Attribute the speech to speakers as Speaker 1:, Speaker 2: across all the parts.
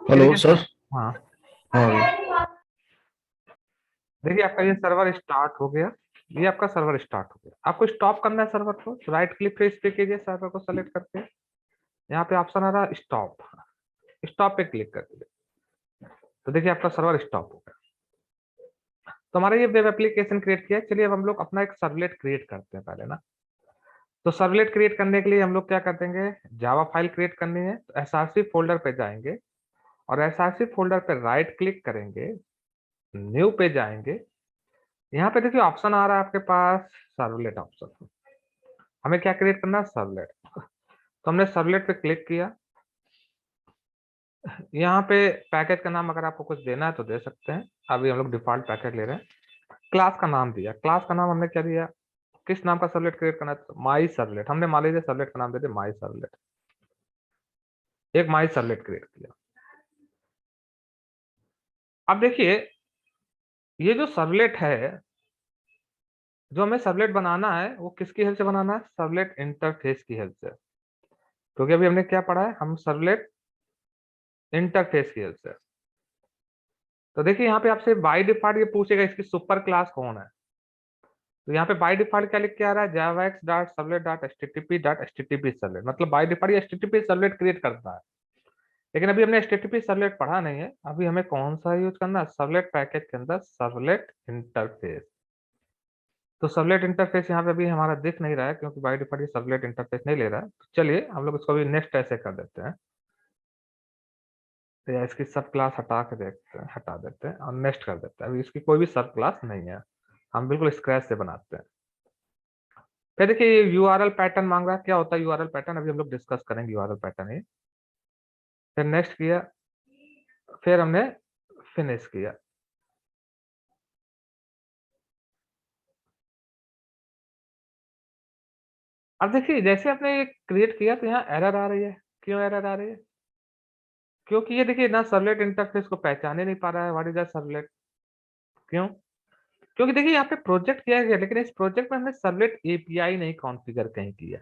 Speaker 1: ये
Speaker 2: हेलो
Speaker 1: देखिए
Speaker 2: सर।
Speaker 1: हाँ,
Speaker 2: हाँ।
Speaker 1: देखिए आपका ये सर्वर स्टार्ट हो गया। ये आपका सर्वर स्टार्ट हो गया। आपको स्टॉप करना है सर्वर को, राइट क्लिक पे इस पे कीजिए, सर्वर को सेलेक्ट करके यहाँ पे ऑप्शन आ रहा है स्टॉप। स्टॉप पे क्लिक कर दीजिए। तो देखिए आपका सर्वर स्टॉप हो गया। तो हमारा ये वेब एप्लीकेशन क्रिएट किया है। चलिए अब हम लोग अपना एक सर्वलेट क्रिएट करते हैं पहले ना। तो सर्वलेट क्रिएट करने के लिए हम लोग क्या कर देंगे, जावा फाइल क्रिएट करनी है तो एसआरसी फोल्डर पे जाएंगे और एसआरसी फोल्डर पे राइट क्लिक करेंगे, न्यू पे जाएंगे। यहाँ पे देखिए ऑप्शन आ रहा है आपके पास सर्वलेट ऑप्शन। हमें क्या क्रिएट करना है, सर्वलेट। तो हमने सर्वलेट पे क्लिक किया। यहाँ पे पैकेज का नाम अगर आपको कुछ देना है तो दे सकते हैं। अभी हम लोग डिफॉल्ट पैकेज ले रहे हैं। क्लास का नाम दिया, क्लास का नाम हमने क्या दिया, किस नाम का सर्वलेट क्रिएट करना है, माई सर्वलेट। हमने मान लीजिए सर्वलेट का नाम दे दिया माई सर्वलेट। एक माई सर्वलेट क्रिएट किया। अब देखिए ये जो सर्वलेट है, जो हमें सर्वलेट बनाना है वो किसकी हेल्प से बनाना है, सर्वलेट इंटरफेस की हेल्प से। क्योंकि अभी हमने क्या पढ़ा है, हम सर्वलेट इंटरफेस की हेल्प से। तो देखिए यहाँ पे आपसे बाय डिफॉल्ट ये पूछेगा इसकी सुपर क्लास कौन है। तो यहाँ पे बाय डिफॉल्ट क्या लिख के आ रहा है, javax dot servlet dot HTTP dot HTTP servlet. मतलब बाय डिफॉल्ट ये एचटीटीपी सर्वलेट क्रिएट करता है। लेकिन अभी हमने एचटीटीपी सर्वलेट पढ़ा नहीं है। अभी हमें कौन सा यूज करना है, सर्वलेट पैकेज के अंदर सर्वलेट इंटरफेस। तो सर्वलेट इंटरफेस यहाँ पे अभी हमारा दिख नहीं रहा है क्योंकि बाय डिफॉल्ट ये सर्वलेट इंटरफेस नहीं ले रहा है। तो चलिए हम लोग इसको अभी नेक्स्ट ऐसे कर देते हैं। तो या इसकी सब क्लास हटा के देखते हैं, हटा देते हैं और नेक्स्ट कर देते हैं। अभी इसकी कोई भी सब क्लास नहीं है, हम बिल्कुल स्क्रैच से बनाते हैं। फिर देखिए ये यूआरएल पैटर्न मांग रहा है, क्या होता है यूआरएल पैटर्न, अभी हम लोग डिस्कस करेंगे यूआरएल पैटर्न ये। फिर नेक्स्ट किया, फिर हमने फिनिश किया। अब देखिए जैसे आपने ये क्रिएट किया तो यहाँ एरर आ रही है। क्यों एरर आ रही है, क्योंकि ये देखिए ना सर्वलेट इंटरफेस को पहचाने नहीं पा रहा है, व्हाट इज द सर्वलेट। क्यों, क्योंकि देखिए यहाँ पे प्रोजेक्ट किया गया लेकिन इस प्रोजेक्ट में हमने सर्वलेट एपीआई नहीं कॉन्फ़िगर कहीं किया।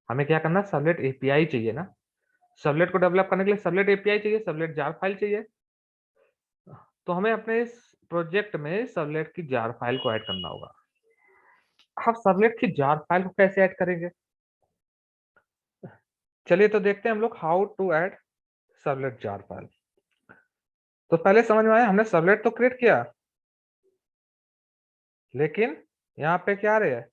Speaker 1: हमें क्या करना है, सर्वलेट एपीआई चाहिए ना। सर्वलेट को डेवलप करने के लिए सर्वलेट एपीआई चाहिए, सर्वलेट जार फाइल चाहिए। तो हमें अपने इस प्रोजेक्ट में सर्वलेट की जार फाइल को ऐड करना होगा। अब सर्वलेट की जार फाइल को कैसे ऐड करेंगे, चलिए तो देखते हैं हम लोग how to add servlet jar file. तो पहले समझ में आया, हमने सर्वलेट तो क्रिएट किया लेकिन यहाँ पे क्या आ रहा है,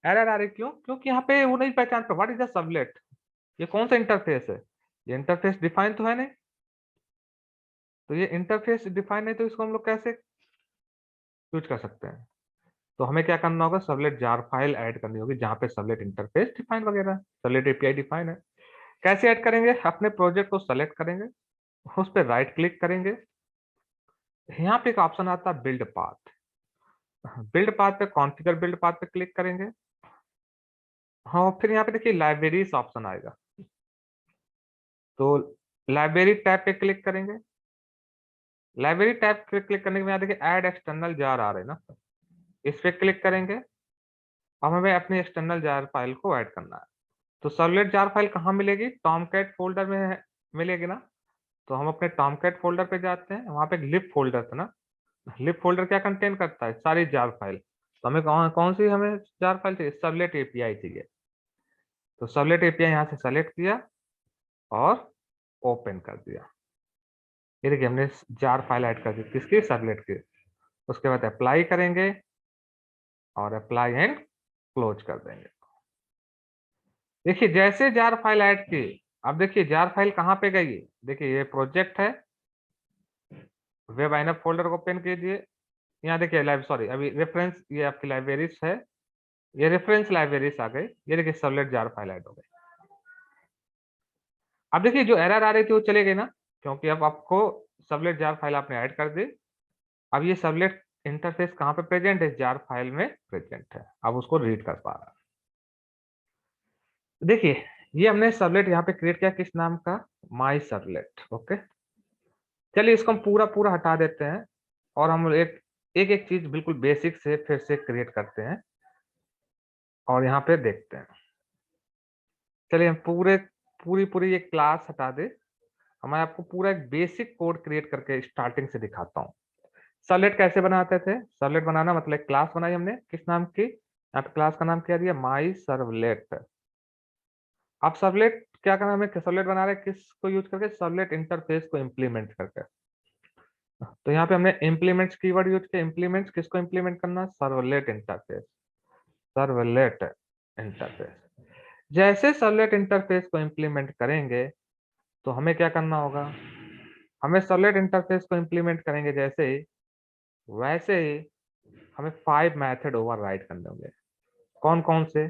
Speaker 1: एरर आ रही। क्यों, क्योंकि यहाँ पे वो नहीं पहचानता व्हाट इज द सर्वलेट। ये कौन सा इंटरफेस है, ये इंटरफेस डिफाइन तो है नहीं। तो ये इंटरफेस डिफाइन है तो इसको हम लोग कैसे यूज कर सकते हैं। तो हमें क्या करना होगा, सर्वलेट जार फाइल ऐड करनी होगी जहाँ पे सर्वलेट इंटरफेस डिफाइन वगैरह सर्वलेट एपीआई डिफाइन है। कैसे ऐड करेंगे, अपने प्रोजेक्ट को सेलेक्ट करेंगे, उस पर राइट क्लिक करेंगे। यहाँ पे एक ऑप्शन आता है बिल्ड पाथ। बिल्ड पाथ पे कॉन्फ़िगर बिल्ड पाथ पे क्लिक करेंगे। हाँ फिर यहाँ पे देखिए लाइब्रेरीज ऑप्शन आएगा। तो लाइब्रेरी टैब पे क्लिक करेंगे। लाइब्रेरी टैब पे क्लिक करने के बाद देखिए ऐड एक्सटर्नल जार आ रहे हैं ना, इस पे क्लिक करेंगे। अब हमें अपनी एक्सटर्नल जार फाइल को ऐड करना है। तो सर्वलेट जार फाइल कहाँ मिलेगी, टॉमकैट फोल्डर में मिलेगी ना। तो हम अपने टॉमकैट फोल्डर पे जाते हैं, वहां पे लिप फोल्डर था ना। लिप फोल्डर क्या कंटेन करता है, सारी जार फाइल। तो हमें कौन कौन सी हमें जार फाइल चाहिए, सर्वलेट एपीआई चाहिए। तो सर्वलेट एपीआई यहाँ से सेलेक्ट किया और ओपन कर दिया। ये देखिए हमने जार फाइल ऐड कर दी किसकी, सर्वलेट की। उसके बाद अप्लाई करेंगे और अप्लाई एंड क्लोज कर देंगे। देखिए जैसे जार फाइल ऐड की, अब देखिए जार फाइल कहाँ पे गई, देखिए ये प्रोजेक्ट है, वेब आइनअप फोल्डर को ओपन कीजिए। यहाँ देखिए लाइव सॉरी अभी रेफरेंस, ये आपकी लाइब्रेरीज है, ये रेफरेंस लाइब्रेरीज आ गई। ये देखिए सर्वलेट जार फाइल ऐड हो गई। अब देखिए जो एरर आ रही थी वो चले गई ना, क्योंकि अब आपको सर्वलेट जार फाइल आपने ऐड कर दी। अब ये सर्वलेट इंटरफेस कहाँ पे प्रेजेंट है, जार फाइल में प्रेजेंट है, अब उसको रीड कर पा रहा है। देखिए ये हमने सर्वलेट यहाँ पे क्रिएट किया किस नाम का, माई सर्वलेट। ओके, चलिए इसको हम पूरा पूरा हटा देते हैं और हम एक एक एक चीज बिल्कुल बेसिक से फिर से क्रिएट करते हैं और यहाँ पे देखते हैं। चलिए हम पूरी ये क्लास हटा दे, मैं आपको पूरा एक बेसिक कोड क्रिएट करके स्टार्टिंग से दिखाता हूँ। सर्वलेट कैसे बनाते थे? सर्वलेट बनाना मतलब एक क्लास बनाई हमने, किस नाम की? यहाँ पे क्लास का नाम क्या दिया? माई सर्वलेट। अब सर्वलेट क्या करना, हमें सर्वलेट बना रहे हैं किसको यूज करके? सर्वलेट इंटरफेस को इम्प्लीमेंट करके। तो यहाँ पे हमने इम्प्लीमेंट्स कीवर्ड यूज किया। इम्प्लीमेंट्स किसको इम्प्लीमेंट करना? Servlet interface. Servlet interface. जैसे सर्वलेट इंटरफेस को इम्प्लीमेंट करेंगे तो हमें क्या करना होगा? हमें सर्वलेट इंटरफेस को इम्प्लीमेंट करेंगे जैसे ही, वैसे ही हमें 5 मेथड ओवरराइड करने होंगे। कौन कौन से?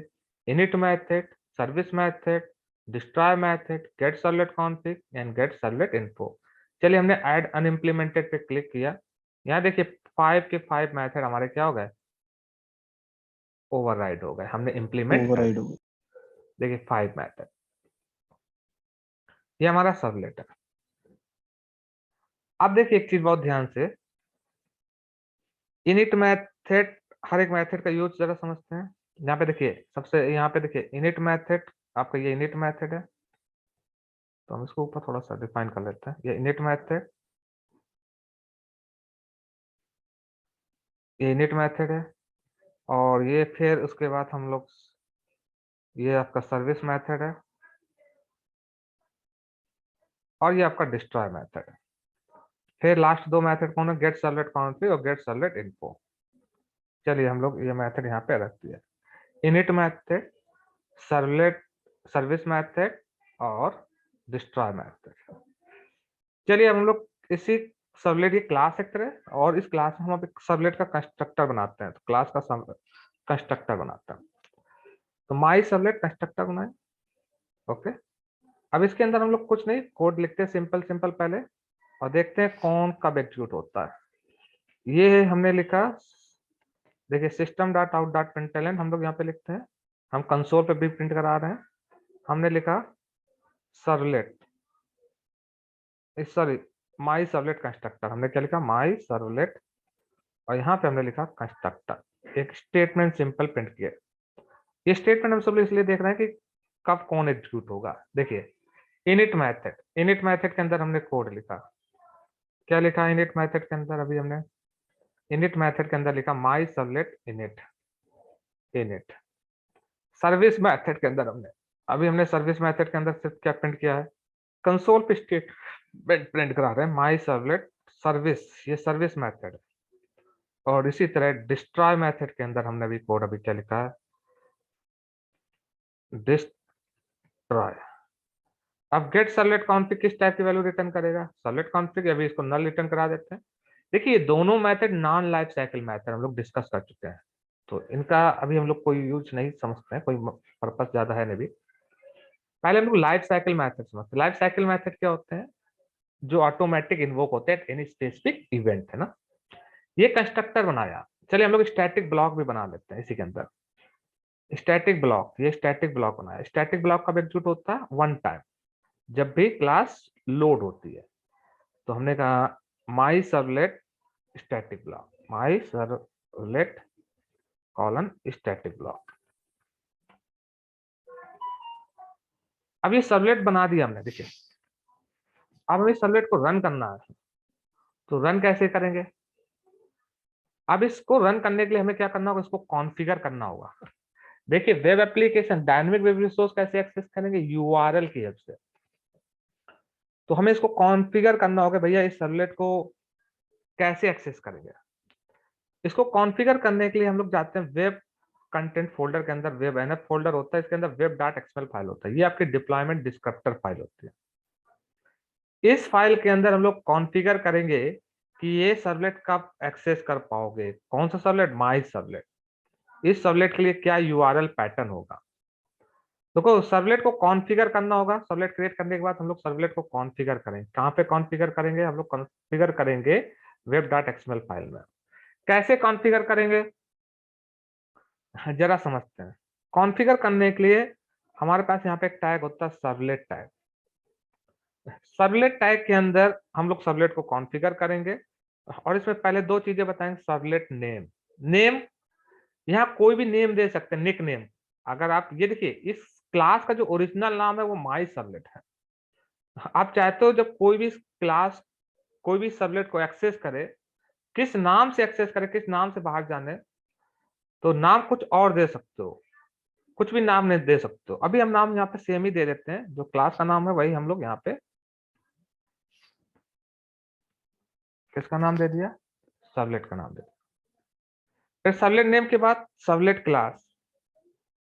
Speaker 1: init method, service method, destroy method, gate servlet config and gate servlet info. चलिए हमने ऐड अनइम्प्लीमेंटेड पे क्लिक किया। यहाँ देखिए 5 के 5 मेथड हमारे क्या हो गए? ओवरराइड हो गए, हमने इम्प्लीमेंट कर
Speaker 2: ओवरराइड
Speaker 1: दिया।
Speaker 2: हो गई।
Speaker 1: देखिए 5 मेथड, ये हमारा सर्वलेट है। अब देखिए एक चीज बहुत ध्यान से, इनिट मेथड, हर एक मेथड का यूज जरा समझते हैं। यहाँ पे देखिए, सबसे यहाँ पे देखिए इनिट मेथड, आपका ये इनिट मेथड है, तो हम इसको ऊपर थोड़ा सा डिफाइन कर लेते हैं। ये इनिट मेथड, ये इनिट मेथड है, और ये फिर उसके बाद हम लोग, ये आपका सर्विस मेथड है, और ये आपका डिस्ट्रॉय मेथड है। फिर लास्ट दो मेथड कौन है? गेट सर्वलेट कॉन्फिग और गेट सर्वलेट इन्फो। चलिए हम लोग ये मेथड यहाँ पे रखते हैं। Init method, servlet, service method और डिस्ट्रॉय मेथड। चलिए हम लोग इसी सर्वलेट, ये क्लास एक तरह, और इस क्लास में हम अब एक सर्वलेट का कंस्ट्रक्टर बनाते हैं। तो क्लास का कंस्ट्रक्टर बनाते हैं, तो माई सर्वलेट कंस्ट्रक्टर बनाए। ओके, अब इसके अंदर हम लोग कुछ नहीं, कोड लिखते हैं सिंपल सिंपल पहले, और देखते हैं कौन कब एग्जीक्यूट होता है। ये हमने लिखा, देखिए system dot out dot println हम लोग यहाँ पे लिखते हैं, हम कंसोल पे भी प्रिंट करा रहे हैं। हमने लिखा सर्वलेट, सॉरी, माई सर्वलेट कंस्ट्रक्टर। हमने क्या लिखा? माई सर्वलेट, और यहाँ पे हमने लिखा कंस्ट्रक्टर। एक स्टेटमेंट सिंपल प्रिंट किया। ये स्टेटमेंट हम सब इसलिए देख रहे हैं कि कब कौन एग्जीक्यूट होगा। देखिए इनिट मेथड, इनिट मेथड के अंदर हमने कोड लिखा। क्या लिखा इनिट मेथड के अंदर? अभी हमने इनिट मेथड के अंदर लिखा my servlet init. Init service method के अंदर हमने, अभी हमने सर्विस मेथड के अंदर सिर्फ क्या प्रिंट किया है? कंसोल पे स्टेटमेंट प्रिंट करा रहे हैं, माई सर्वलेट सर्विस, ये सर्विस मेथड है। और इसी तरह डिस्ट्रॉय मेथड के अंदर हमने भी कोड अभी क्या लिखा है? डिस्ट्रॉय। अब गेट सर्वलेट कॉन्फिग किस टाइप की वैल्यू रिटर्न करेगा? सर्वलेट कॉन्फिग, अभी इसको नल रिटर्न करा देते हैं। देखिए ये दोनों method non life cycle method हम लोग डिस्कस कर चुके हैं, तो इनका अभी हम लोग कोई यूज नहीं समझते हैं, कोई पर्पस ज्यादा है नहीं भी। पहले हम लोग लाइफ साइकिल मेथड समझते हैं। लाइफ साइकिल मेथड क्या होते हैं? जो ऑटोमेटिक इन्वोक होते हैं एनी स्पेसिफिक इवेंट, है ना। ये कंस्ट्रक्टर बनाया। चलिए हम लोग स्टैटिक ब्लॉक भी बना लेते हैं इसी के अंदर। स्टैटिक ब्लॉक, ये स्टैटिक ब्लॉक बनाया। स्टैटिक ब्लॉक कब एग्जीक्यूट होता है? वन टाइम, जब भी क्लास लोड होती है। तो हमने कहा माई सर्वलेट स्टैटिक ब्लॉक, माई सर्वलेट कॉलन स्टैटिक ब्लॉक। अब ये सर्वलेट बना दिया हमने, देखिए अब हमें सर्वलेट को रन करना है, तो रन कैसे करेंगे? अब इसको रन करने के लिए हमें क्या करना होगा? इसको कॉन्फ़िगर करना होगा। देखिए web application dynamic web resource कैसे एक्सेस करेंगे? यूआरएल की हेल्प से। तो हमें इसको कॉन्फ़िगर करना होगा, भैया इस सर्वलेट को कैसे एक्सेस करेंगे। इसको कॉन्फ़िगर करने के लिए हम लोग जाते हैं वेब कंटेंट फोल्डर के अंदर। वेब एनएफ फोल्डर होता है, इसके अंदर वेब डॉट एक्सएमएल फाइल होता है, ये आपकी डिप्लॉयमेंट डिस्क्रिप्टर फाइल होती है। इस फाइल के अंदर हम लोग कॉन्फ़िगर करेंगे कि ये सर्वलेट कब एक्सेस कर पाओगे। कौन सा सर्वलेट? माई सर्वलेट। इस सर्वलेट के लिए क्या यूआरएल पैटर्न होगा। देखो सर्वलेट को कॉन्फ़िगर करना होगा। सर्वलेट क्रिएट करने के बाद हम लोग सर्वलेट को कॉन्फ़िगर करेंगे। कहाँ पे कॉन्फ़िगर करेंगे? हम लोग कॉन्फ़िगर करेंगे वेब डॉट एक्सएमएल फाइल में। कैसे कॉन्फ़िगर करेंगे जरा समझते हैं। कॉन्फ़िगर करने के लिए हमारे पास यहाँ पे एक टैग होता है सर्वलेट टैग। सर्वलेट टैग के अंदर हम लोग सर्वलेट को कॉन्फ़िगर करेंगे, और इसमें पहले दो चीजें बताएंगे। सर्वलेट नेम, नेम यहाँ कोई भी नेम दे सकते हैं, निक नेम। अगर आप ये देखिए इस क्लास का जो ओरिजिनल नाम है वो माई सर्वलेट है। आप चाहते हो जब कोई भी क्लास कोई भी सर्वलेट को एक्सेस करे, किस नाम से एक्सेस करे, किस नाम से बाहर जाने, तो नाम कुछ और दे सकते हो, कुछ भी नाम नहीं दे सकते हो। अभी हम नाम यहाँ पे सेम ही दे देते हैं, जो क्लास का नाम है वही हम लोग यहाँ पे किसका नाम दे दिया, सर्वलेट का नाम दे दिया। फिर सर्वलेट नेम के बाद सर्वलेट क्लास,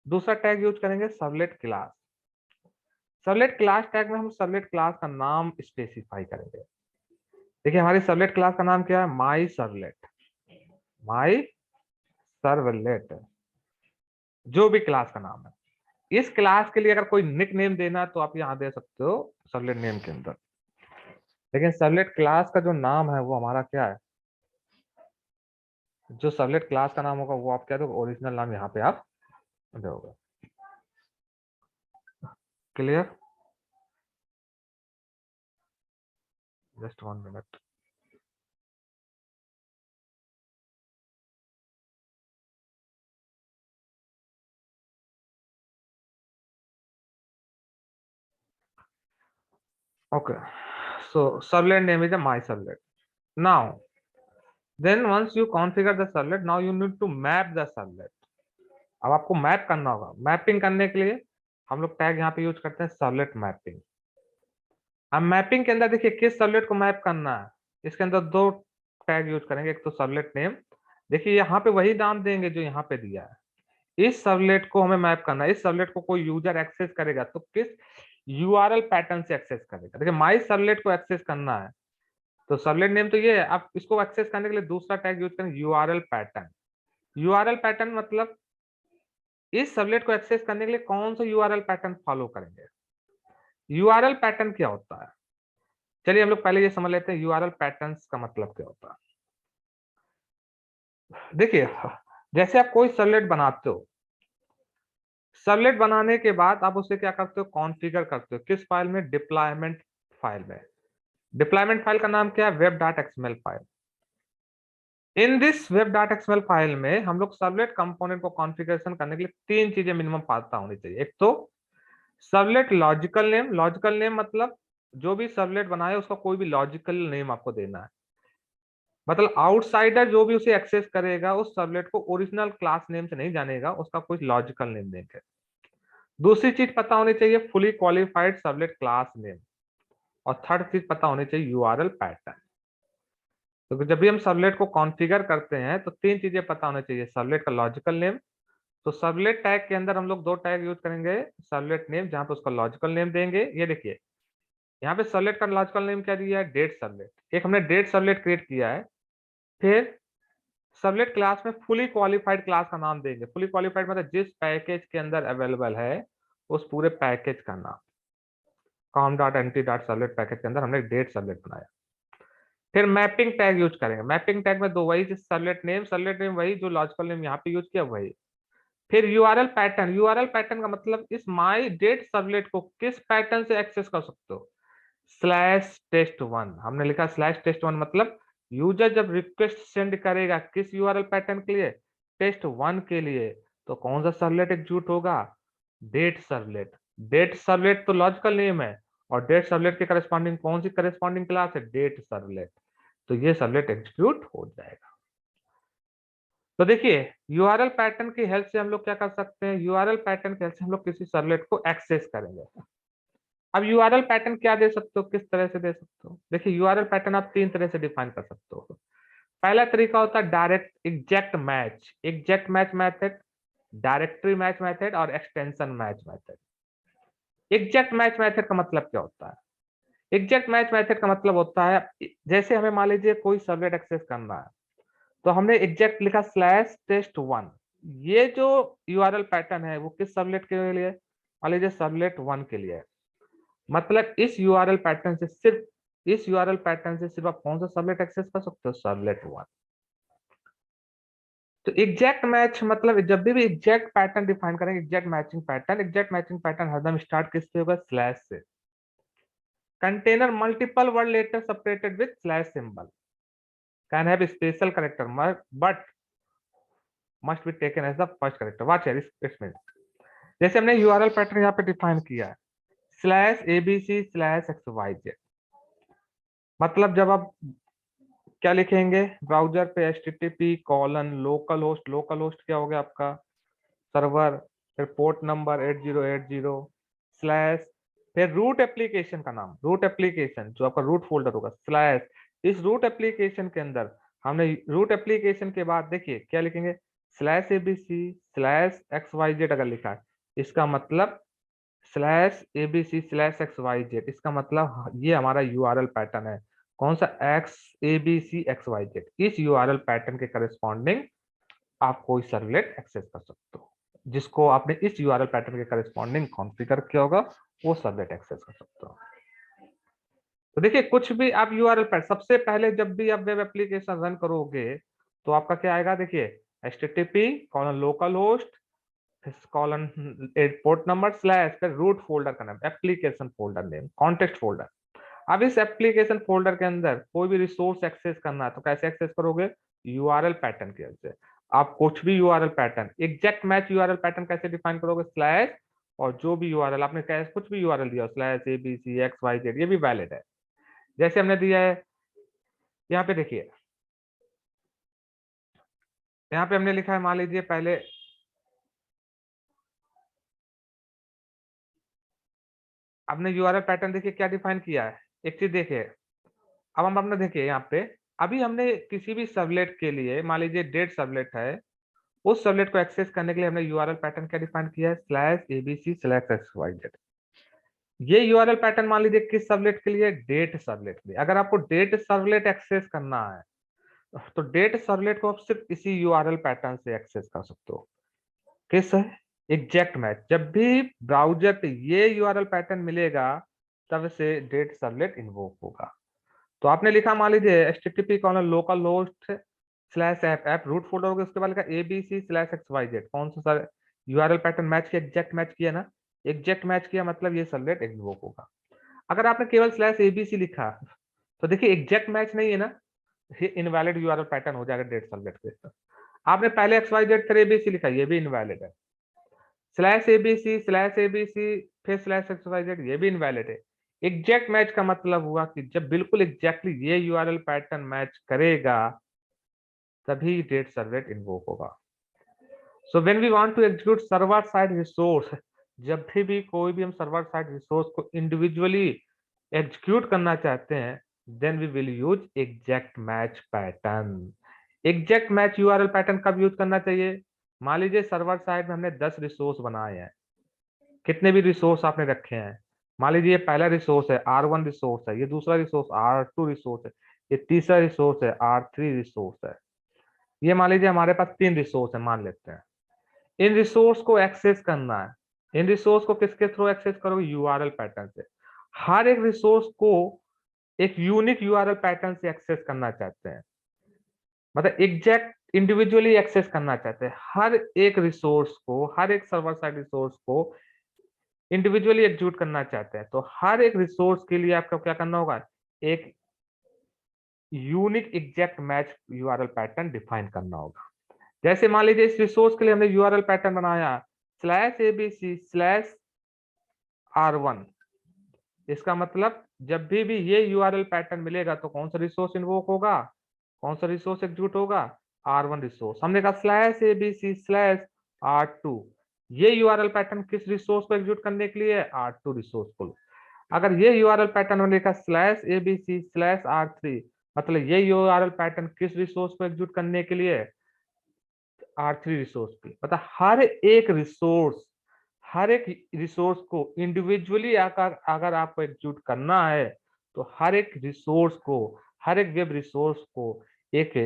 Speaker 1: दूसरा टैग यूज करेंगे servlet class. Servlet class tag में हम सर्वलेट क्लास का नाम स्पेसिफाई करेंगे। देखिए हमारी सर्वलेट क्लास का नाम क्या है, माई सर्वलेट, माई सर्वलेट, जो भी क्लास का नाम है। इस क्लास के लिए अगर कोई निक नेम देना है तो आप यहाँ दे सकते हो सर्वलेट नेम के अंदर, लेकिन सर्वलेट क्लास का जो नाम है वो हमारा क्या है, जो सर्वलेट क्लास का नाम होगा वो आप क्या दोगे, ओरिजिनल नाम यहाँ पे आप दोगे। Clear? Just 1 minute. Okay, so servlet name is a my servlet. Now, then once you configure the servlet, now you need to map the servlet. अब आपको मैप करना होगा। मैपिंग करने के लिए हम लोग टैग यहाँ पे यूज करते हैं सर्वलेट मैपिंग। अब मैपिंग के अंदर देखिए किस सर्वलेट को मैप करना है, इसके अंदर दो टैग यूज करेंगे, एक तो सर्वलेट नेम, देखिए यहाँ पे वही नाम देंगे जो यहाँ पे दिया है। इस सर्वलेट को हमें मैप करना है, इस सर्वलेट को कोई यूजर एक्सेस करेगा तो किस यूआरएल पैटर्न से एक्सेस करेगा। देखिए माई सर्वलेट को एक्सेस करना है तो सर्वलेट नेम तो ये है, आप इसको एक्सेस करने के लिए दूसरा टैग यूज करें यूआरएल पैटर्न। यूआरएल पैटर्न मतलब इस सर्वलेट को एक्सेस करने के लिए कौन सा यूआरएल पैटर्न फॉलो करेंगे। यूआरएल पैटर्न क्या होता है, चलिए हम लोग पहले ये समझ लेते हैं यूआरएल पैटर्न्स का मतलब क्या होता है। देखिए जैसे आप कोई सर्वलेट बनाते हो, सर्वलेट बनाने के बाद आप उसे क्या करते हो, कॉन्फ़िगर करते हो। किस फाइल में, डिप्लॉयमेंट फाइल में। डिप्लॉयमेंट फाइल का नाम क्या है, web dot XML file. In this web dot XML file में हम लोग सर्वलेट कंपोनेंट को कॉन्फ़िगरेशन करने के लिए तीन चीजें मिनिमम पता होनी चाहिए। एक तो servlet logical name, logical name मतलब जो भी सर्वलेट बनाए उसका कोई भी लॉजिकल नेम आपको देना है, मतलब आउटसाइडर जो भी उसे एक्सेस करेगा उस सर्वलेट को ओरिजिनल क्लास नेम से नहीं जानेगा, उसका कोई लॉजिकल नेम देंगे। दूसरी चीज पता होनी चाहिए fully qualified servlet class name, और थर्ड चीज पता होनी चाहिए यूआरएल पैटर्न। तो जब भी हम सर्वलेट को कॉन्फ़िगर करते हैं तो तीन चीजें पता होनी चाहिए, सर्वलेट का लॉजिकल नेम, तो सर्वलेट टैग के अंदर हम लोग दो टैग यूज करेंगे, सर्वलेट नेम जहां पे उसका लॉजिकल नेम देंगे। ये देखिए यहाँ पे सर्वलेट का लॉजिकल नेम क्या दिया है, डेट सर्वलेट, एक हमने डेट सर्वलेट क्रिएट किया है। फिर सर्वलेट क्लास में फुली क्वालिफाइड क्लास का नाम देंगे, फुली क्वालिफाइड मतलब जिस पैकेज के अंदर अवेलेबल है उस पूरे पैकेज का नाम। Com dot anti dot servlet package के अंदर हमने डेट सर्वलेट बनाया। फिर मैपिंग टैग यूज करेंगे, मैपिंग टैग में दो वही सर्वलेट नेम वही जो लॉजिकल नेम यहाँ पे यूज किया वही। फिर यूआरएल पैटर्न, यूआरएल पैटर्न का मतलब इस माई डेट सर्वलेट को किस पैटर्न से एक्सेस कर सकते हो, स्लैश टेस्ट वन। हमने लिखा स्लैश टेस्ट वन मतलब यूजर जब रिक्वेस्ट सेंड करेगा किस यूआरएल पैटर्न के लिए, टेस्ट वन के लिए, तो कौन सा सर्वलेट एग्जीक्यूट होगा, डेट सर्वलेट। डेट सर्वलेट तो लॉजिकल नेम है और डेट सर्वलेट के करस्पॉन्डिंग कौन सी करस्पॉन्डिंग क्लास है, डेट सर्वलेट, तो ये सर्वलेट एग्जीक्यूट हो जाएगा। तो देखिए यूआरएल पैटर्न की हेल्प से हम लोग क्या कर सकते हैं, यूआरएल पैटर्न की हेल्प से हम लोग किसी सर्वलेट को एक्सेस करेंगे। अब यूआरएल पैटर्न क्या दे सकते हो, किस तरह से दे सकते हो, देखिए यूआरएल पैटर्न आप तीन तरह से डिफाइन कर सकते हो। पहला तरीका होता है direct exact match, exact match method, directory match method और extension match method. Exact match method का मतलब क्या होता है, एग्जैक्ट मैच मेथड का मतलब होता है जैसे हमें मान लीजिए कोई सर्वलेट एक्सेस करना है तो हमने एग्जैक्ट लिखा स्लैश टेस्ट वन, ये जो यूआरएल पैटर्न है वो किस सर्वलेट के लिए, मान लीजिए सर्वलेट वन के लिए है। मतलब इस यूआरएल पैटर्न से सिर्फ इस यूआरएल पैटर्न से सिर्फ आप कौन सा सर्वलेट एक्सेस कर सकते हो, सर्वलेट वन। तो एग्जैक्ट मैच मतलब जब भी एग्जैक्ट पैटर्न डिफाइन करेंगे, exact matching pattern, exact matching pattern हरदम स्टार्ट किससे होगा, स्लैश से। Container multiple word letter separated with slash symbol, can have special character but must be taken as the first character. Watch here, it's means जैसे हमने URL pattern यहाँ पे define किया है /abc/xyz, मतलब जब आप क्या लिखेंगे ब्राउजर पे http:/लोकल होस्ट क्या हो गया आपका सर्वर, फिर पोर्ट नंबर 8080 स्लैश, फिर रूट एप्लीकेशन का नाम, रूट एप्लीकेशन जो आपका रूट फोल्डर होगा स्लैश, इस रूट एप्लीकेशन के अंदर हमने रूट एप्लीकेशन के बाद देखिए क्या लिखेंगे /abc/xyz अगर लिखा है इसका मतलब /abc/xyz, इसका मतलब ये हमारा यूआरएल पैटर्न है। कौन सा XABCXYZ, इस यूआरएल पैटर्न के करस्पॉन्डिंग आप कोई सर्वलेट एक्सेस कर सकते हो, जिसको आपने इस यूआरएल पैटर्न के करस्पॉन्डिंग कॉन्फ़िगर किया होगा वो सर्वलेट एक्सेस कर सकते हो। तो देखिए कुछ भी आप यूआरएल पैटर्न, सबसे पहले जब भी आप वेब एप्लीकेशन रन करोगे तो आपका क्या आएगा देखिए http:/localhost colon port number slash फिर रूट फोल्डर का नाम, application folder name, context folder. अब इस एप्लीकेशन फोल्डर के अंदर कोई भी रिसोर्स एक्सेस करना है तो कैसे एक्सेस करोगे यूआरएल पैटर्न की वजह से। आप कुछ भी URL pattern exact match URL pattern कैसे डिफाइन करोगे स्लैश और जो भी यूआरएल आपने कैसे कुछ भी यूआरएल दिया /abc/xyz, ये भी वैलिड है। जैसे हमने दिया है यहाँ पे देखिए, यहाँ पे हमने लिखा है मान लीजिए पहले आपने यूआरएल पैटर्न देखिए क्या डिफाइन किया है, एक चीज देखिए अब हम अपने देखिए यहाँ पे अभी हमने किसी भी सर्वलेट के लिए मान लीजिए डेट सर्वलेट है, उस सर्वलेट को एक्सेस करने के लिए हमने यूआरएल पैटर्न क्या डिफाइन किया है /abc/xyz। ये यूआरएल पैटर्न मान लीजिए किस सर्वलेट के लिए, डेट सर्वलेट के लिए। अगर आपको डेट सर्वलेट एक्सेस करना है तो डेट सर्वलेट को आप सिर्फ इसी यूआरएल पैटर्न से एक्सेस कर सकते हो। किस एग्जैक्ट मैच, जब भी ब्राउजर पे ये यूआरएल पैटर्न मिलेगा तब से डेट सर्वलेट इन्वोक होगा। तो आपने लिखा मान लीजिए http:/localhost/app रूट फोल्डर होगा, उसके बाद लिखा abc/xyz, कौन सा सर यूआरएल पैटर्न मैच किया, एग्जैक्ट मैच किया ना, एग्जैक्ट मैच किया मतलब ये सर्वलेट इन्वोक होगा। अगर आपने केवल /abc लिखा तो देखिए एग्जैक्ट मैच नहीं है ना, ये इनवैलिड यूआरएल पैटर्न हो जाएगा डेट सर्वलेट पे। आपने पहले xyz फिर abc लिखा, ये भी इनवैलिड है। /abc/abc फिर /xyz, ये भी इनवैलिड है। एग्जैक्ट मैच का मतलब हुआ कि जब बिल्कुल एग्जैक्टली ये यूआरएल पैटर्न मैच करेगा तभी डेट सर्वलेट इन्वोक होगा। So when we want to execute server side resource, जब भी कोई भी हम सर्वर साइड रिसोर्स को इंडिविजुअली एग्जीक्यूट करना चाहते हैं then we will use exact match pattern. Exact match URL pattern कब यूज करना चाहिए, मान लीजिए सर्वर साइड में हमने 10 रिसोर्स बनाए हैं, कितने भी रिसोर्स आपने रखे हैं, मान लीजिए ये पहला रिसोर्स है R1 रिसोर्स है, ये दूसरा रिसोर्स R2 रिसोर्स है, ये तीसरा रिसोर्स है R3 रिसोर्स है, ये मान लीजिए हमारे पास 3 रिसोर्स है मान लेते हैं। इन रिसोर्स को एक्सेस करना है, इन रिसोर्स को किसके थ्रू एक्सेस करोगे यूआरएल पैटर्न से। हर एक रिसोर्स को एक यूनिक यूआरएल पैटर्न से एक्सेस करना चाहते हैं, मतलब एग्जैक्ट इंडिविजुअली एक्सेस करना चाहते हैं हर एक रिसोर्स को, हर एक सर्वर साइड रिसोर्स को इंडिविजुअली एग्जीक्यूट करना चाहते हैं। तो हर एक रिसोर्स के लिए आपको क्या करना होगा, एक unique exact match URL pattern define करना होगा। जैसे मान लीजिए इस रिसोर्स के लिए हमने यूआरएल पैटर्न बनाया /abc/r1, इसका मतलब जब भी ये यूआरएल पैटर्न मिलेगा तो कौन सा रिसोर्स इन्वोक होगा, कौन सा रिसोर्स एग्जीक्यूट होगा, R1 रिसोर्स। हमने कहा /abc/r2, ये यूआरएल पैटर्न किस रिसोर्स को एग्जीक्यूट करने के लिए, R2 रिसोर्स को। अगर ये यूआरएल पैटर्न हमने लिखा /abc/r3, मतलब ये यूआरएल पैटर्न किस रिसोर्स को एग्जीक्यूट करने के लिए, R3 रिसोर्स पे। मतलब हर एक रिसोर्स को इंडिविजुअली अगर आपको एग्जीक्यूट करना है तो हर एक रिसोर्स को, हर एक वेब रिसोर्स को एक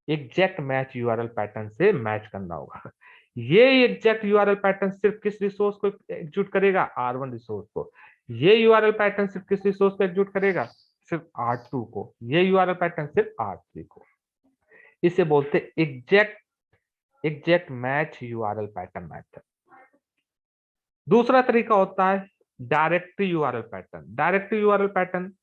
Speaker 1: एग्जैक्ट मैच यूआरएल पैटर्न से मैच करना होगा। ये एग्जैक्ट यूआरएल पैटर्न सिर्फ किस रिसोर्स को एग्जीक्यूट करेगा, R1 रिसोर्स को। ये यूआरएल पैटर्न सिर्फ किस रिसोर्स को एग्जीक्यूट करेगा, सिर्फ R2 को। ये यूआरएल पैटर्न सिर्फ R3 को। इसे बोलते exact match URL pattern method. दूसरा तरीका होता है directory URL pattern. Directory URL pattern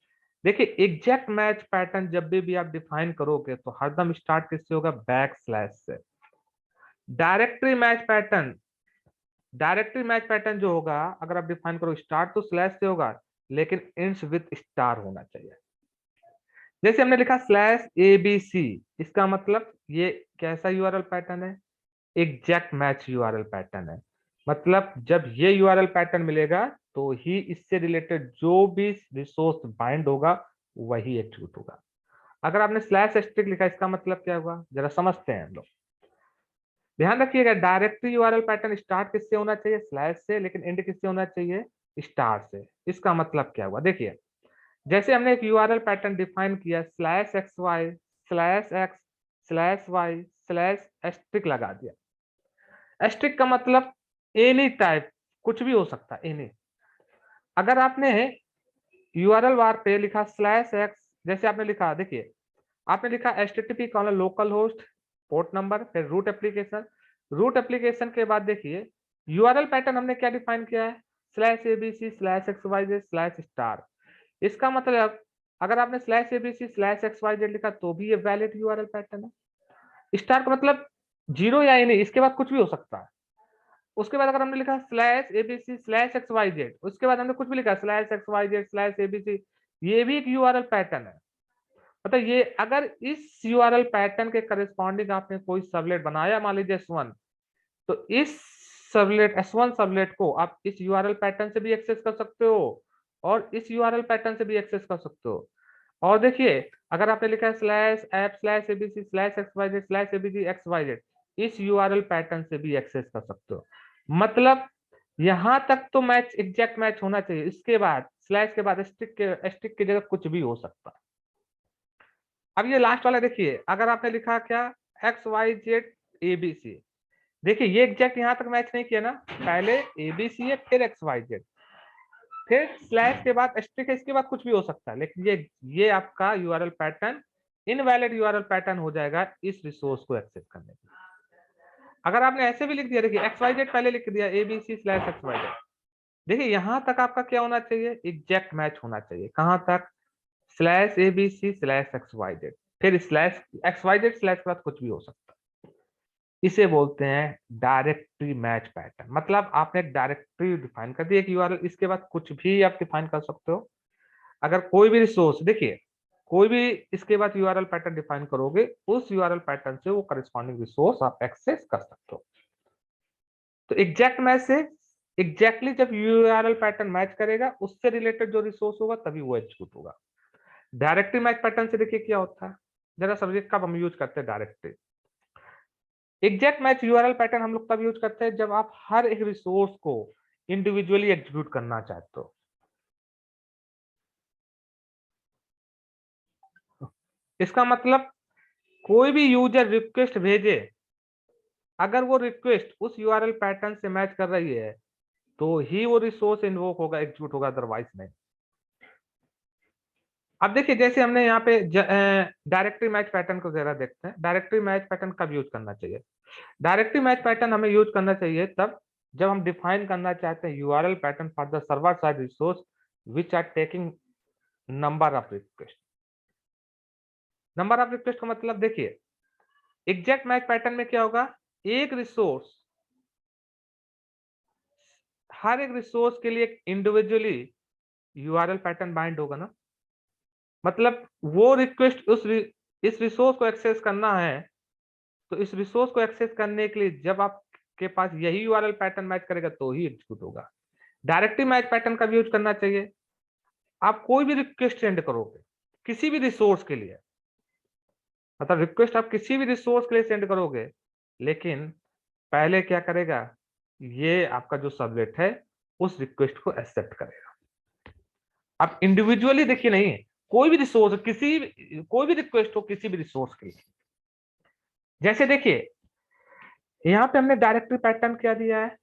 Speaker 1: देखिए एग्जैक्ट मैच पैटर्न जब भी आप डिफाइन करोगे तो हरदम स्टार्ट किससे होगा, बैक स्लैश से। Directory match pattern directory match pattern जो होगा, अगर आप डिफाइन करो, स्टार्ट तो स्लैश से होगा, लेकिन एंड्स विथ स्टार होना चाहिए। जैसे हमने लिखा स्लैश एबीसी, इसका मतलब ये कैसा यूआरएल पैटर्न है? एग्जैक्ट मैच यूआरएल पैटर्न है। मतलब जब ये यूआरएल पैटर्न मिलेगा तो ही इससे रिलेटेड जो भी रिसोर्स बाइंड होगा वही एग्जीक्यूट होगा। अगर आपने स्लैश एस्ट्रिक लिखा, इसका मतलब क्या हुआ, जरा समझते हैं हम लोग। ध्यान रखिएगा, डायरेक्टरी यूआरएल पैटर्न स्टार्ट किससे होना चाहिए? स्लैश से, लेकिन एंड किससे होना चाहिए? स्टार से। इसका मतलब क्या हुआ, देखिए जैसे हमने एक यूआरएल पैटर्न डिफाइन किया, slash X Y slash X slash Y slash asterisk लगा दिया। एस्ट्रिक का मतलब एनी टाइप, कुछ भी हो सकता है, एनी। अगर आपने यूआरएल बार पे लिखा स्लैश एक्स, जैसे आपने लिखा, देखिए आपने लिखा HTTP colon local host port number, फिर रूट एप्लीकेशन। रूट एप्लीकेशन के बाद देखिए यूआरएल पैटर्न हमने क्या डिफाइन किया है? Slash ABC slash X Y Z slash star. इसका मतलब अगर आपने slash ABC slash X Y Z लिखा तो भी ये वैलिड यूआरएल पैटर्न है। स्टार का मतलब जीरो या एनी, इसके बाद कुछ भी हो सकता है। उसके बाद अगर हमने लिखा slash ABC slash X Y Z, उसके बाद हमने कुछ भी लिखा slash X Y Z slash ABC, ये भी एक यूआरएल पैटर्न है। मतलब ये अगर इस यूआरएल पैटर्न के करस्पॉन्डिंग आपने कोई सबलेट बनाया, मान लीजिए S1, तो इस सबलेट S1 सबलेट को आप इस यूआरएल पैटर्न से भी एक्सेस कर सकते हो और इस यूआरएल पैटर्न से भी एक्सेस कर सकते हो। और देखिए अगर आपने लिखा है slash app slash ABC slash X Y Z slash ABC X Y Z, इस यूआरएल पैटर्न से भी एक्सेस कर सकते हो। मतलब यहां तक तो मैच एग्जैक्ट मैच होना चाहिए, इसके बाद स्लैश के बाद स्टिक की जगह कुछ भी हो सकता है। अब ये लास्ट वाला देखिए, अगर आपने लिखा क्या एक्स वाई जेड एबीसी, देखिए ये एग्जैक्ट यहां तक मैच नहीं किया ना, पहले एबीसी है फिर एक्स वाई जेड फिर स्लैश के बाद एस्ट्रिक है, इसके बाद कुछ भी हो सकता है, लेकिन ये आपका URL pattern invalid URL pattern हो जाएगा इस रिसोर्स को एक्सेस करने के लिए। अगर आपने ऐसे भी लिख दिया, देखिए एक्स वाई जेड पहले लिख दिया ABC slash X Y Z, देखिए यहां तक आपका क्या होना चाहिए? एग्जैक्ट मैच होना चाहिए। कहां तक? Slash ABC slash X Y Z, फिर slash X Y Z slash के बाद कुछ भी हो सकता है। इसे बोलते हैं डायरेक्टरी मैच पैटर्न। मतलब आपने एक डायरेक्टरी डिफाइन कर दी एक यूआरएल, इसके बाद कुछ भी आप डिफाइन कर सकते हो। अगर कोई भी रिसोर्स, देखिए कोई भी इसके बाद यूआरएल पैटर्न डिफाइन करोगे, उस यूआरएल पैटर्न से वो करस्पॉन्डिंग रिसोर्स आप एक्सेस कर सकते हो। तो एग्जैक्ट मैच से एग्जैक्टली जब यूआरएल पैटर्न मैच करेगा, उससे रिलेटेड जो रिसोर्स होगा तभी वो एग्जीक्यूट होगा। डायरेक्टरी मैच पैटर्न से देखिए क्या होता है, जरा सब्जेक्ट कब हम यूज करते हैं directory. Exact match URL pattern हम लोग तब यूज करते हैं जब आप हर एक रिसोर्स को इंडिविजुअली एग्जीक्यूट करना चाहते हो। इसका मतलब कोई भी यूजर रिक्वेस्ट भेजे, अगर वो रिक्वेस्ट उस यूआरएल पैटर्न से मैच कर रही है तो ही वो रिसोर्स इन्वोक होगा, एग्जीक्यूट होगा, अदरवाइज नहीं। अब देखिए जैसे हमने यहाँ पे डायरेक्टरी मैच पैटर्न को जरा देखते हैं। डायरेक्टरी मैच पैटर्न कब यूज करना चाहिए? डायरेक्टरी मैच पैटर्न हमें यूज करना चाहिए तब जब हम डिफाइन करना चाहते हैं URL pattern for the server side resource which are taking number of request. Number of request का मतलब देखिए एग्जैक्ट मैच पैटर्न में क्या होगा, एक रिसोर्स हर एक रिसोर्स के लिए इंडिविजुअली यूआरएल पैटर्न बाइंड होगा ना। मतलब वो रिक्वेस्ट इस रिसोर्स को एक्सेस करना है, तो इस रिसोर्स को एक्सेस करने के लिए जब आपके पास यही यूआरएल पैटर्न मैच करेगा तो ही एग्जीक्यूट होगा। डायरेक्टरी मैच पैटर्न का भी यूज करना चाहिए। आप कोई भी रिक्वेस्ट सेंड करोगे किसी भी रिसोर्स के लिए, मतलब रिक्वेस्ट आप किसी भी रिसोर्स के लिए सेंड करोगे, लेकिन पहले क्या करेगा, ये आपका जो सबलेट है उस रिक्वेस्ट को एक्सेप्ट करेगा। आप इंडिविजुअली देखिए नहीं, कोई भी रिसोर्स कोई भी रिक्वेस्ट हो किसी भी रिसोर्स के लिए। जैसे देखिए यहाँ पे हमने डायरेक्टरी पैटर्न क्या दिया है,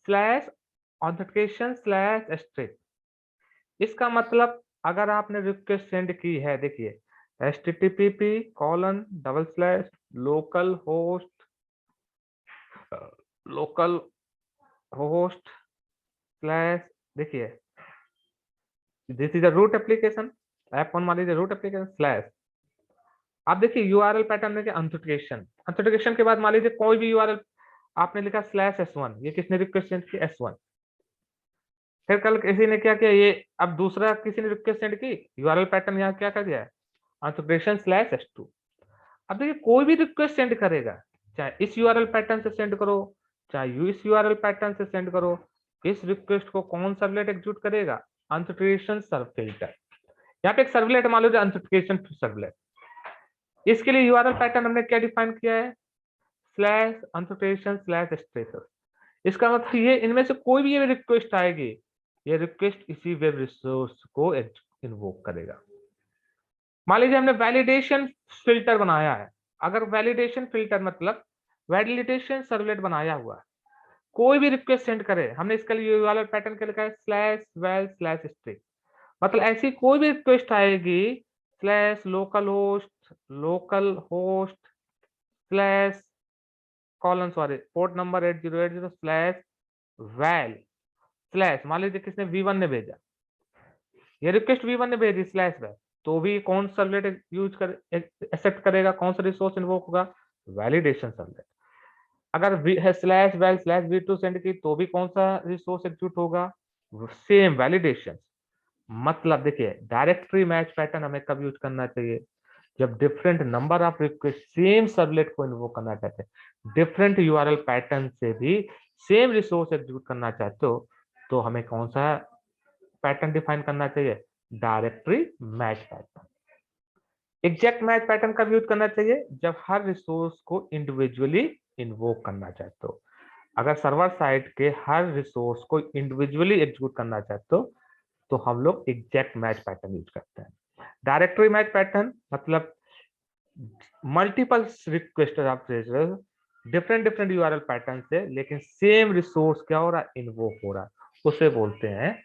Speaker 1: स्लैश ऑथेंटिकेशन स्लैश एस्ट्रिक। इसका मतलब अगर आपने रिक्वेस्ट सेंड की है, देखिए http colon double slash localhost slash, देखिए this is a root application app one, मान लीजिए रूट एप्लीकेशन स्लैश। आप देखिए यूआरएल पैटर्न में ऑथेंटिकेशन, ऑथेंटिकेशन के बाद मान लीजिए कोई भी यूआरएल आपने लिखा /S1, ये किसने रिक्वेस्ट सेंड की? S1। फिर कल किसी ने क्या किया, ये अब दूसरा किसी ने रिक्वेस्ट सेंड की, यूआरएल पैटर्न यहाँ क्या कर दिया है, /S2। अब देखिए कोई भी रिक्वेस्ट सेंड करेगा, चाहे इस यूआरएल पैटर्न से सेंड करो, चाहे इस यूआरएल पैटर्न से सेंड करो, इस रिक्वेस्ट को कौन सर्वलेट एग्जीक्यूट करेगा? Authentication filter. यहाँ पे एक सर्वलेट मान लो, ऑथेंटिकेशन सर्वलेट। इसके लिए यूआरएल पैटर्न हमने क्या डिफाइन किया है? /authentication/status। इसका मतलब ये इनमें से कोई भी ये रिक्वेस्ट आएगी, ये रिक्वेस्ट इसी वेब रिसोर्स को इन्वोक करेगा। मान लीजिए हमने वैलिडेशन फिल्टर बनाया है, अगर वैलिडेशन फिल्टर मतलब वैलिडेशन सर्वलेट बनाया हुआ है, कोई भी रिक्वेस्ट सेंड करे, हमने इसके लिए यूआरएल पैटर्न क्या लिखा है? /val/string। मतलब ऐसी कोई भी रिक्वेस्ट आएगी /localhost पोर्ट नंबर 8080/val/ मान लीजिए किसने V1 ने भेजा, ये रिक्वेस्ट V1 ने भेजी /val, तो भी कौन सर्वलेट यूज कर एक्सेप्ट करेगा? कौन सा रिसोर्स इन्वोक होगा? Validation servlet. अगर /val/v2 सेंड की, तो भी कौन सा रिसोर्स एग्जीक्यूट होगा? Same validation. मतलब देखिए डायरेक्टरी मैच पैटर्न हमें कब यूज करना चाहिए? जब different number of request same servlet को इन्वोक करना चाहते हैं, डिफरेंट यूआरएल पैटर्न से भी सेम रिसोर्स एग्जीक्यूट करना चाहते हो, तो हमें कौन सा पैटर्न डिफाइन करना चाहिए? Directory match pattern. Exact match pattern कब यूज करना चाहिए? जब हर रिसोर्स को इंडिविजुअली इन्वोक करना चाहते हो। अगर सर्वर साइड के हर रिसोर्स को इंडिविजुअली एग्जीक्यूट करना चाहते हो, तो हम लोग एग्जैक्ट मैच पैटर्न यूज करते हैं। डायरेक्टरी मैच पैटर्न मतलब मल्टीपल रिक्वेस्ट आप डिफरेंट यूआरएल पैटर्न से, लेकिन सेम रिसोर्स क्या हो रहा है? इन्वोक हो रहा है, उसे बोलते हैं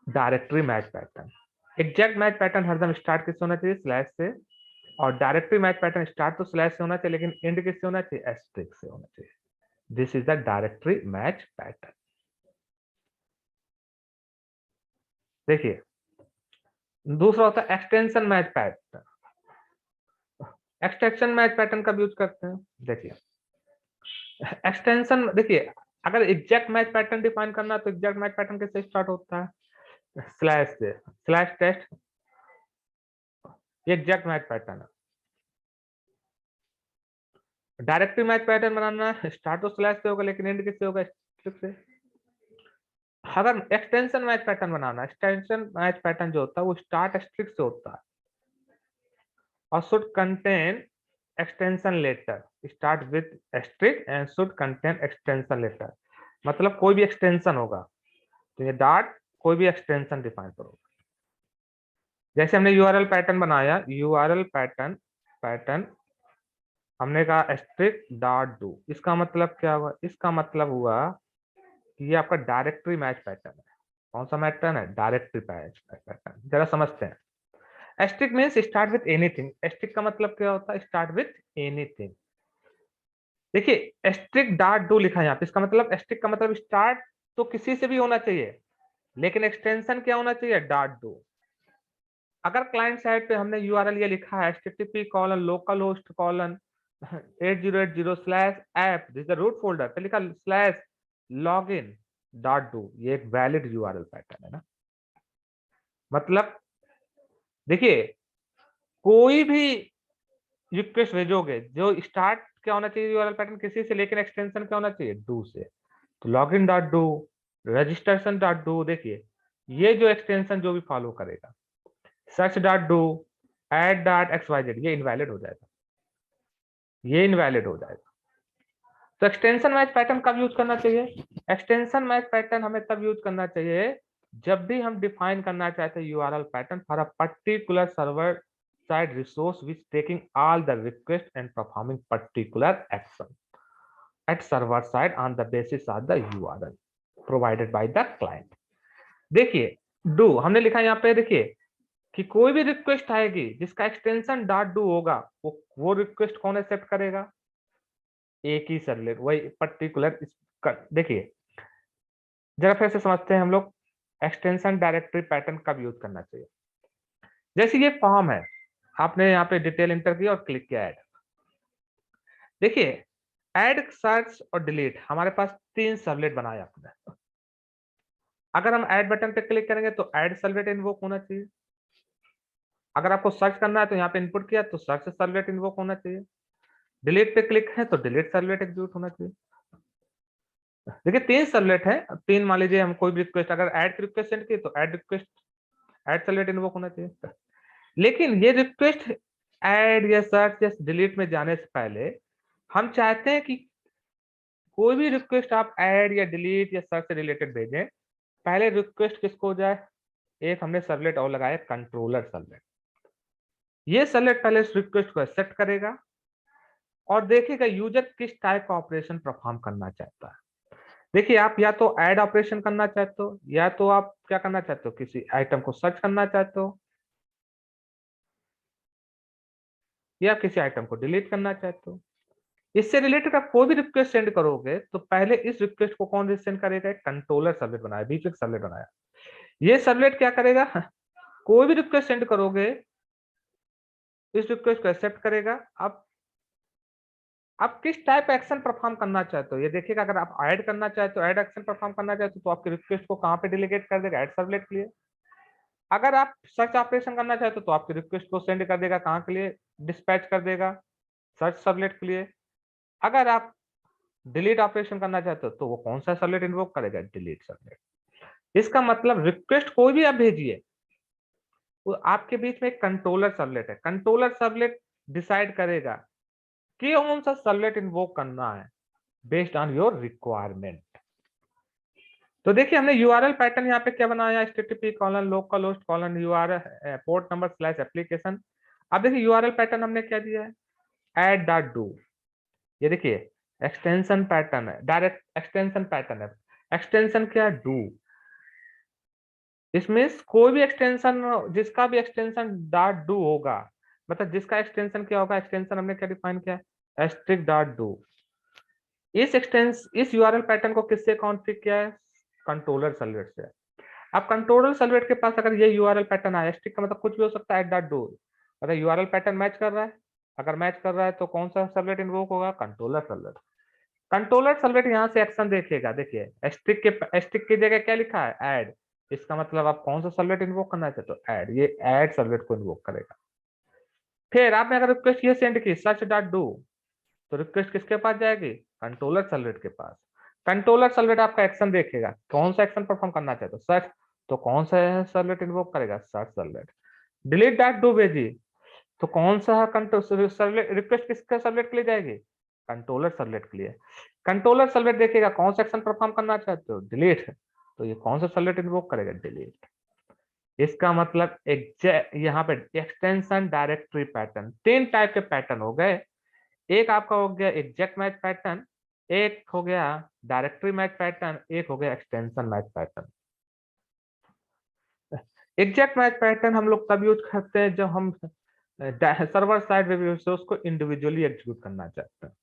Speaker 1: directory match pattern. Exact match pattern हरदम स्टार्ट किससे होना चाहिए? / से। और डायरेक्टरी मैच पैटर्न स्टार्ट तो / से होना चाहिए, लेकिन एंड किससे होना चाहिए? * से होना चाहिए। This is the directory match pattern. देखिए दूसरा होता है extension match pattern. Extension match pattern कब यूज करते हैं? देखिए एक्सटेंशन, देखिए अगर एग्जैक्ट मैच पैटर्न डिफाइन करना, तो एग्जैक्ट मैच पैटर्न किससे स्टार्ट होता है? / से। /test ये एग्जैक्ट मैच पैटर्न है। डायरेक्टरी मैच पैटर्न बनाना स्टार्ट तो / से होगा, लेकिन एंड किससे होगा? * से। अगर एक्सटेंशन मैच पैटर्न बनाना, एक्सटेंशन मैच पैटर्न जो होता है वो स्टार्ट * से होता है और should contain extension letter. Start with * and should contain extension letter. मतलब कोई भी एक्सटेंशन होगा तो ये डॉट कोई भी एक्सटेंशन डिफाइन करो। जैसे हमने यूआरएल पैटर्न बनाया, यूआरएल पैटर्न हमने कहा *.do। इसका मतलब क्या हुआ? इसका मतलब हुआ कि ये आपका डायरेक्टरी मैच पैटर्न है। कौन सा पैटर्न है? Directory match pattern. जरा समझते हैं। * मींस स्टार्ट विथ एनीथिंग। * का मतलब क्या होता है? Start with anything. देखिए *.do लिखा है यहाँ पे, इसका मतलब * का मतलब स्टार्ट तो किसी से भी होना चाहिए, लेकिन एक्सटेंशन क्या होना चाहिए? .do। अगर क्लाइंट साइड पे हमने यूआरएल ये लिखा है http://8080/app this the root folder पे लिखा /login.do, ये एक वैलिड यूआरएल पैटर्न है ना। मतलब देखिए कोई भी रिक्वेस्ट भेजोगे, जो स्टार्ट क्या होना चाहिए यूआरएल पैटर्न किसी से, लेकिन एक्सटेंशन क्या होना चाहिए? डू से। तो login.do, registration.do, देखिए ये जो एक्सटेंशन जो भी फॉलो करेगा, search.do, add.xyz, ये इनवैलिड हो जाएगा, ये इनवैलिड हो जाएगा। तो एक्सटेंशन मैच पैटर्न कब यूज करना चाहिए? एक्सटेंशन मैच पैटर्न हमें तब यूज करना चाहिए जब भी हम डिफाइन करना चाहते हैं URL pattern for a particular server side resource which taking all the request and performing particular action at server side on the basis of the URL provided by the client। देखिए do हमने लिखा यहाँ पे, देखिए कि कोई भी request आएगी जिसका एक्सटेंशन .do होगा, वो रिक्वेस्ट कौन एक्सेप्ट करेगा? एक ही सर्वलेट, वही पर्टिकुलर। देखिए जरा फिर से समझते हैं हम लोग एक्सटेंशन डायरेक्टरी पैटर्न कब यूज करना चाहिए। जैसे ये फॉर्म है, आपने यहाँ पे डिटेल इंटर किया और क्लिक किया ऐड। देखिए ऐड, सर्च और डिलीट, हमारे पास 3 सर्वलेट बनाए आपने। अगर हम ऐड बटन पे क्लिक करेंगे तो ऐड सर्वलेट इन्वोक होना चाहिए। अगर आपको सर्च करना है तो यहाँ पे इनपुट किया तो सर्च सर्वलेट इन्वोक होना चाहिए। डिलीट पे क्लिक है तो डिलीट सर्वलेट एग्जीक्यूट होना चाहिए। देखिए 3 सर्वलेट है, 3 मान लीजिए हम कोई भी रिक्वेस्ट अगर ऐड की रिक्वेस्ट सेंड की तो add request, add servlet invoke होना चाहिए। लेकिन ये रिक्वेस्ट ऐड या सर्च या डिलीट में जाने से पहले हम चाहते हैं कि कोई भी रिक्वेस्ट आप ऐड या डिलीट या सर्च से रिलेटेड भेजें, पहले रिक्वेस्ट किसको जाए, एक हमने सर्वलेट और लगाया कंट्रोलर सर्वलेट। ये सर्वलेट पहले इस रिक्वेस्ट को एक्सेप्ट करेगा और देखेगा यूजर किस टाइप का ऑपरेशन परफॉर्म करना चाहता है। देखिए आप या तो ऐड ऑपरेशन करना चाहते हो, या तो आप क्या करना चाहते हो, किसी आइटम को सर्च करना चाहते हो, या किसी आइटम को डिलीट करना चाहते हो। इससे रिलेटेड आप कोई भी रिक्वेस्ट सेंड करोगे तो पहले इस रिक्वेस्ट को कौन सेंड करेगा, एक कंट्रोलर सर्वलेट बनाया, बीच में सर्वलेट बनाया। ये सर्वलेट क्या करेगा, कोई भी रिक्वेस्ट सेंड करोगे इस रिक्वेस्ट को एक्सेप्ट करेगा। आप किस टाइप एक्शन परफॉर्म करना चाहते हो ये देखिएगा। अगर आप ऐड करना चाहते हो, ऐड एक्शन परफॉर्म करना चाहते हो तो आपकी रिक्वेस्ट को कहां पे डेलीगेट कर देगा, ऐड सर्वलेट के लिए। अगर आप सर्च ऑपरेशन करना चाहते हो तो आपकी रिक्वेस्ट को सेंड कर देगा कहां के लिए, डिस्पैच कर देगा, सर्च सर्वलेट के लिए। अगर आप डिलीट ऑपरेशन करना चाहते हो तो वो कौन सा सर्वलेट इन्वोक करेगा, डिलीट सर्वलेट। इसका मतलब रिक्वेस्ट कोई भी आप भेजिए, वो आपके बीच में एक कंट्रोलर सर्वलेट है। कंट्रोलर सर्वलेट डिसाइड करेगा कि कौन सा सर्वलेट इन्वोक करना है बेस्ड ऑन योर रिक्वायरमेंट। तो देखिए हमने यूआरएल पैटर्न यहाँ पे क्या बनाया, http colon local host colon URL port number slash application. अब देखिए यूआरएल पैटर्न हमने क्या दिया है, ऐड डॉट डू। ये देखिए एक्सटेंशन पैटर्न है, डायरेक्ट एक्सटेंशन पैटर्न है। एक्सटेंशन क्या, डू। इसमें कोई भी एक्सटेंशन, जिसका भी एक्सटेंशन डॉट डू होगा, मतलब जिसका एक्सटेंशन क्या होगा, एक्सटेंशन हमने क्या डिफाइन किया, एस्ट्रिक डॉट डू। इस यूआरएल पैटर्न को किससे कॉन्फ़िगर किया है, कंट्रोलर सर्वलेट से। अब कंट्रोलर सर्वलेट के पास अगर ये यूआरएल पैटर्न आया, एस्ट्रिक का मतलब कुछ भी हो सकता है, डॉट डू, अगर यूआरएल पैटर्न मैच कर रहा है, अगर मैच कर रहा है तो कौन सा सर्वलेट इन्वोक होगा, कंट्रोलर सर्वलेट। कंट्रोलर सर्वलेट यहाँ से एक्शन देखेगा। देखिए एस्ट्रिक की जगह क्या लिखा है, ऐड। इसका मतलब आप कौन सा सर्वलेट इन्वोक करना चाहते हो, ऐड। ये ऐड सर्वलेट को इन्वोक करेगा। फिर आपने अगर रिक्वेस्ट ये सेंड की सर्च डॉट डू, तो रिक्वेस्ट किसके पास जाएगी, कंट्रोलर सर्वलेट के पास। कंट्रोलर सर्वलेट आपका एक्शन देखेगा, कौन सा एक्शन परफॉर्म करना चाहते हो, सर्च, तो कौन सा सर्वलेट इन्वोक करेगा, search servlet. Delete dot do भेजी तो कौन सा सर्वलेट, रिक्वेस्ट किसके सर्वलेट के लिए जाएगी, कंट्रोलर सर्वलेट के लिए। कंट्रोलर सर्वलेट देखेगा कौन सा एक्शन परफॉर्म करना चाहते हो, डिलीट, तो ये कौन सा सर्वलेट इन्वोक करेगा, डिलीट। इसका मतलब यहाँ पे एक्सटेंशन डायरेक्टरी पैटर्न, 3 टाइप के पैटर्न हो गए। एक आपका हो गया एग्जैक्ट मैच पैटर्न, एक हो गया डायरेक्टरी मैच पैटर्न, एक हो गया extension match pattern. Exact match pattern हम लोग तब यूज करते हैं जब हम सर्वर साइड वेब रिसोर्स को इंडिविजुअली एग्जीक्यूट करना चाहते हैं।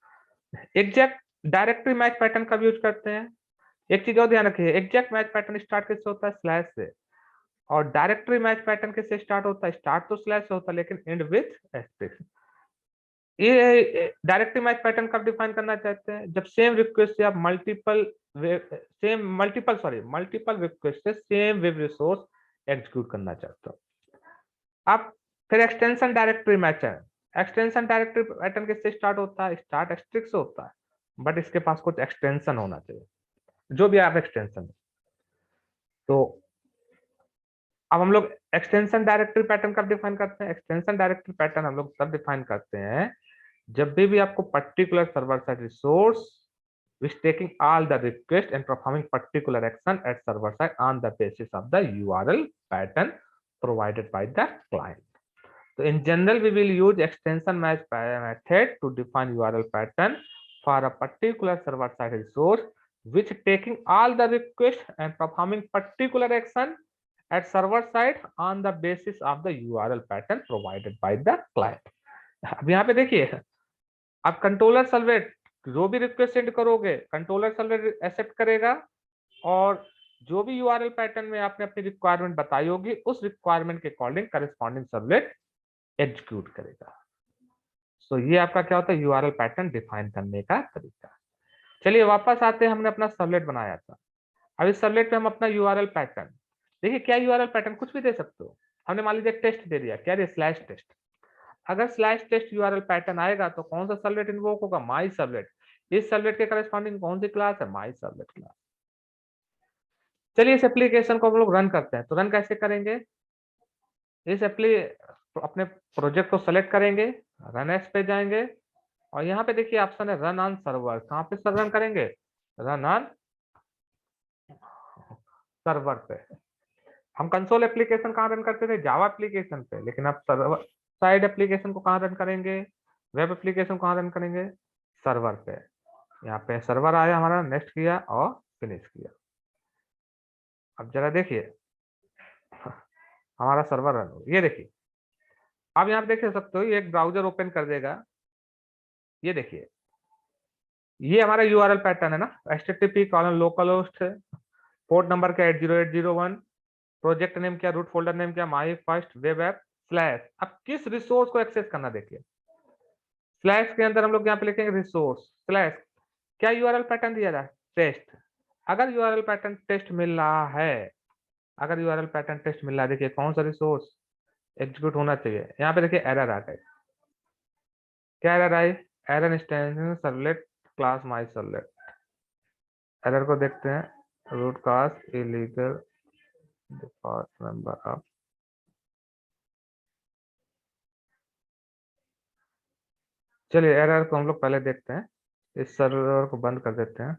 Speaker 1: एग्जैक्ट डायरेक्टरी मैच पैटर्न कब यूज करते हैं, एक चीज और ध्यान रखिए, एग्जैक्ट मैच पैटर्न स्टार्ट किससे होता है, स्लैश से। और डायरेक्टरी मैच पैटर्न किससे स्टार्ट होता है, स्टार्ट तो स्लैश से होता है लेकिन एंड विथ एस्टेरिस्क। ये डायरेक्टरी मैच पैटर्न कब डिफाइन करना चाहते हैं, जब सेम रिक्वेस्ट से आप मल्टीपल रिक्वेस्ट से सेम वेब रिसोर्स एग्जीक्यूट करना चाहते हो। अब फिर एक्सटेंशन डायरेक्टरी मैच है। एक्सटेंशन डायरेक्टरी पैटर्न किससे स्टार्ट होता है, स्टार्ट एस्ट्रिक से होता है, बट इसके पास कुछ एक्सटेंशन होना चाहिए, जो भी आप एक्सटेंशन। तो अब हम लोग एक्सटेंशन डायरेक्टरी पैटर्न कब डिफाइन करते हैं, एक्सटेंशन डायरेक्टरी पैटर्न हम लोग तब डिफाइन करते हैं जब भी आपको particular server side resource is taking all the request and performing particular action at server side on the basis of the URL pattern provided by the client. So in general, we will use extension match method to define URL pattern for a particular server side resource, which taking all the request and performing particular action at server side on the basis of the URL pattern provided by the client. अब यहाँ पे देखिए, आप controller servlet जो भी request send करोगे controller servlet accept करेगा, और जो भी यूआरएल पैटर्न में आपने अपनी रिक्वायरमेंट बताई होगी उस रिक्वायरमेंट के अकॉर्डिंग करस्पॉन्डिंग सर्वलेट एग्जीक्यूट करेगा। तो ये आपका क्या होता है, यूआरएल पैटर्न डिफाइन करने का तरीका। चलिए वापस आते हैं, हमने अपना सर्वलेट बनाया था। अब इस सर्वलेट पे हम अपना यूआरएल पैटर्न, देखिए क्या यूआरएल पैटर्न कुछ भी दे सकते हो। हमने मान लीजिए टेस्ट दे दिया, क्या स्लैश टेस्ट। अगर स्लैश टेस्ट यूआरएल पैटर्न आएगा तो कौन सा सर्वलेट इन्वोक होगा, माई सर्वलेट। इस सर्वलेट के करस्पॉन्डिंग कौन सी क्लास है, माई सर्वलेट क्लास। चलिए इस एप्लीकेशन को हम लोग रन करते हैं, तो रन कैसे करेंगे, इस एप्ली अपने प्रोजेक्ट को सेलेक्ट करेंगे, रन एस पे जाएंगे, और यहाँ पे देखिए ऑप्शन है रन ऑन सर्वर। कहाँ पे रन करेंगे, रन ऑन सर्वर पे। हम कंसोल एप्लीकेशन कहाँ रन करते थे, जावा एप्लीकेशन पे, लेकिन अब सर्वर साइड एप्लीकेशन को कहाँ रन करेंगे, वेब एप्लीकेशन कहाँ रन करेंगे, सर्वर पे। यहाँ पे सर्वर आया हमारा, नेक्स्ट किया और फिनिश किया। अब जरा देखिए हमारा सर्वर रन हो, ये देखिए। अब यहाँ पे देख सकते हो ये एक ब्राउजर ओपन कर देगा। ये देखिए ये हमारा यूआरएल पैटर्न है ना, http colon local host, port number क्या 80801, प्रोजेक्ट नेम क्या, रूट फोल्डर नेम क्या, my first web app slash. अब किस रिसोर्स को एक्सेस करना, देखिए स्लैश के अंदर हम लोग यहाँ पे लिखेंगे रिसोर्स स्लैश, क्या यूआरएल पैटर्न दिया जाए, टेस्ट। अगर यूआरएल पैटर्न टेस्ट मिल रहा है, अगर यूआरएल पैटर्न टेस्ट मिल रहा है, देखिए कौन सा रिसोर्स एग्जीक्यूट होना चाहिए। यहाँ पे देखिए एरर आ गए, क्या एरर आई, error instance servlet class my servlet. Error को देखते हैं, root cast illegal default member of. चलिए एरर को हम लोग पहले देखते हैं, इस सर्वर को बंद कर देते हैं।